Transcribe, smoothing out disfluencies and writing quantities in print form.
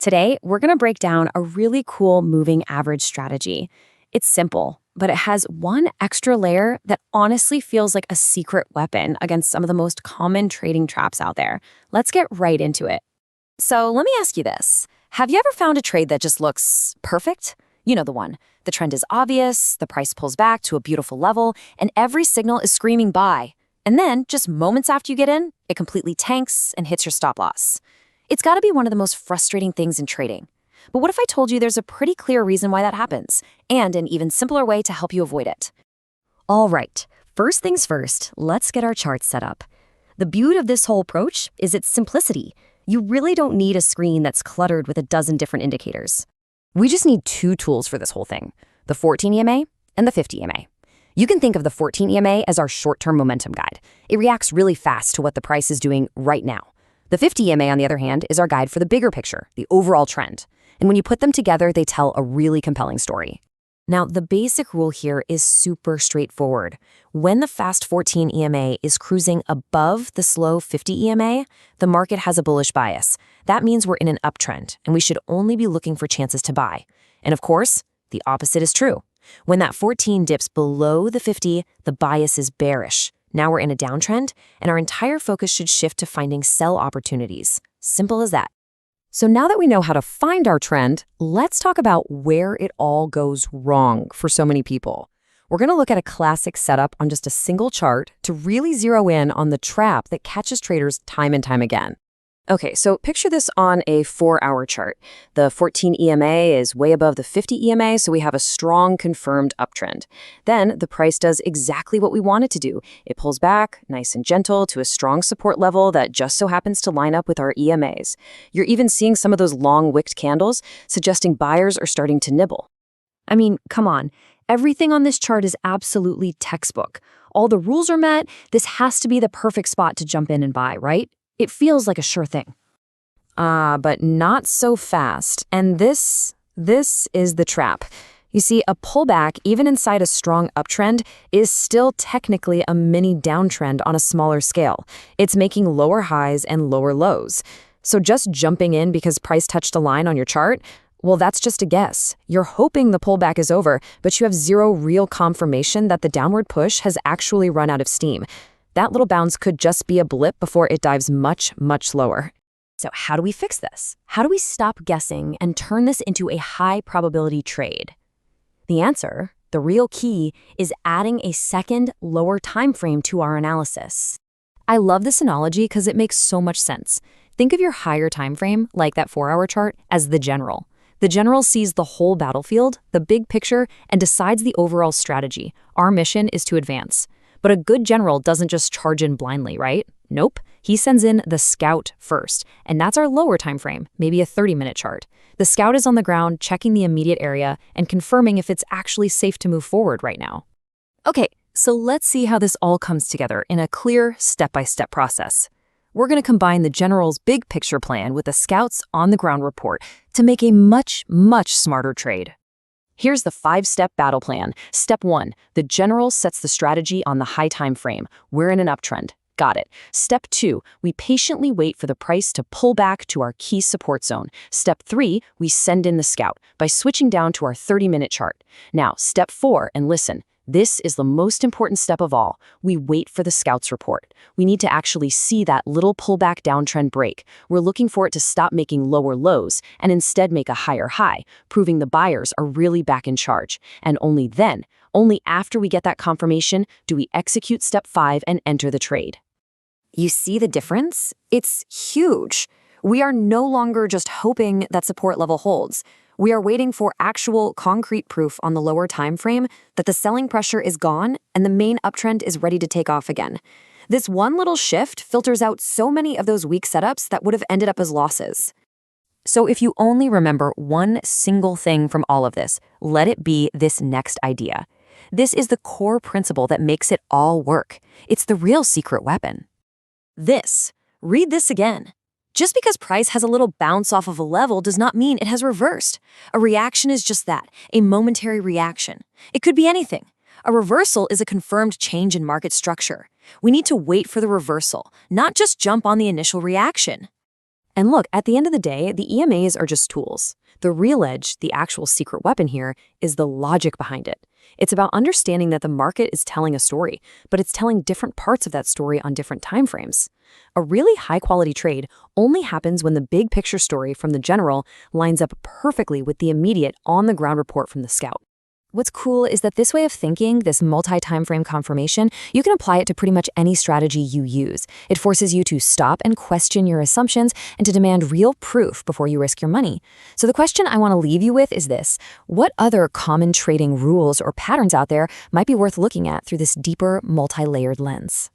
Today, we're going to break down a really cool moving average strategy. It's simple, but it has one extra layer that honestly feels like a secret weapon against some of the most common trading traps out there. Let's get right into it. So let me ask you this. Have you ever found a trade that just looks perfect? You know the one. The trend is obvious, the price pulls back to a beautiful level, and every signal is screaming buy. And then, just moments after you get in, it completely tanks and hits your stop loss. It's got to be one of the most frustrating things in trading. But what if I told you there's a pretty clear reason why that happens, and an even simpler way to help you avoid it? All right, first things first, let's get our charts set up. The beauty of this whole approach is its simplicity. You really don't need a screen that's cluttered with a dozen different indicators. We just need two tools for this whole thing, the 14 EMA and the 50 EMA. You can think of the 14 EMA as our short-term momentum guide. It reacts really fast to what the price is doing right now. The 50 EMA, on the other hand, is our guide for the bigger picture, the overall trend. And when you put them together, they tell a really compelling story. Now, the basic rule here is super straightforward. When the fast 14 EMA is cruising above the slow 50 EMA, the market has a bullish bias. That means we're in an uptrend, and we should only be looking for chances to buy. And of course, the opposite is true. When that 14 dips below the 50, the bias is bearish. Now we're in a downtrend, and our entire focus should shift to finding sell opportunities. Simple as that. So now that we know how to find our trend, let's talk about where it all goes wrong for so many people. We're going to look at a classic setup on just a single chart to really zero in on the trap that catches traders time and time again. Okay, so picture this on a 4-hour chart. The 14 EMA is way above the 50 EMA, so we have a strong confirmed uptrend. Then the price does exactly what we want it to do. It pulls back, nice and gentle, to a strong support level that just so happens to line up with our EMAs. You're even seeing some of those long-wicked candles, suggesting buyers are starting to nibble. I mean, come on. Everything on this chart is absolutely textbook. All the rules are met. This has to be the perfect spot to jump in and buy, right? It feels like a sure thing. But not so fast. And this is the trap. You see, a pullback, even inside a strong uptrend, is still technically a mini downtrend on a smaller scale. It's making lower highs and lower lows. So just jumping in because price touched a line on your chart, well, that's just a guess. You're hoping the pullback is over, but you have zero real confirmation that the downward push has actually run out of steam. That little bounce could just be a blip before it dives much, much lower. So how do we fix this? How do we stop guessing and turn this into a high probability trade? The answer, the real key, is adding a second, lower time frame to our analysis. I love this analogy because it makes so much sense. Think of your higher time frame, like that 4-hour chart, as the general. The general sees the whole battlefield, the big picture, and decides the overall strategy. Our mission is to advance. But a good general doesn't just charge in blindly, right? Nope. He sends in the scout first, and that's our lower time frame, maybe a 30-minute chart. The scout is on the ground, checking the immediate area and confirming if it's actually safe to move forward right now. Okay, so let's see how this all comes together in a clear, step-by-step process. We're going to combine the general's big picture plan with the scout's on-the-ground report to make a much, much smarter trade. Here's the 5-step battle plan. Step 1, the general sets the strategy on the high time frame. We're in an uptrend. Got it. Step 2, we patiently wait for the price to pull back to our key support zone. Step 3, we send in the scout by switching down to our 30-minute chart. Now, step 4, and listen, this is the most important step of all. We wait for the scout's report. We need to actually see that little pullback downtrend break. We're looking for it to stop making lower lows and instead make a higher high, proving the buyers are really back in charge. And only then, only after we get that confirmation, do we execute step 5 and enter the trade. You see the difference? It's huge. We are no longer just hoping that support level holds. We are waiting for actual concrete proof on the lower time frame that the selling pressure is gone and the main uptrend is ready to take off again. This one little shift filters out so many of those weak setups that would have ended up as losses. So if you only remember one single thing from all of this, let it be this next idea. This is the core principle that makes it all work. It's the real secret weapon. Read this again. Just because price has a little bounce off of a level does not mean it has reversed. A reaction is just that, a momentary reaction. It could be anything. A reversal is a confirmed change in market structure. We need to wait for the reversal, not just jump on the initial reaction. And look, at the end of the day, the EMAs are just tools. The real edge, the actual secret weapon here, is the logic behind it. It's about understanding that the market is telling a story, but it's telling different parts of that story on different timeframes. A really high-quality trade only happens when the big picture story from the general lines up perfectly with the immediate on-the-ground report from the scout. What's cool is that this way of thinking, this multi-timeframe confirmation, you can apply it to pretty much any strategy you use. It forces you to stop and question your assumptions and to demand real proof before you risk your money. So the question I want to leave you with is this: what other common trading rules or patterns out there might be worth looking at through this deeper, multi-layered lens?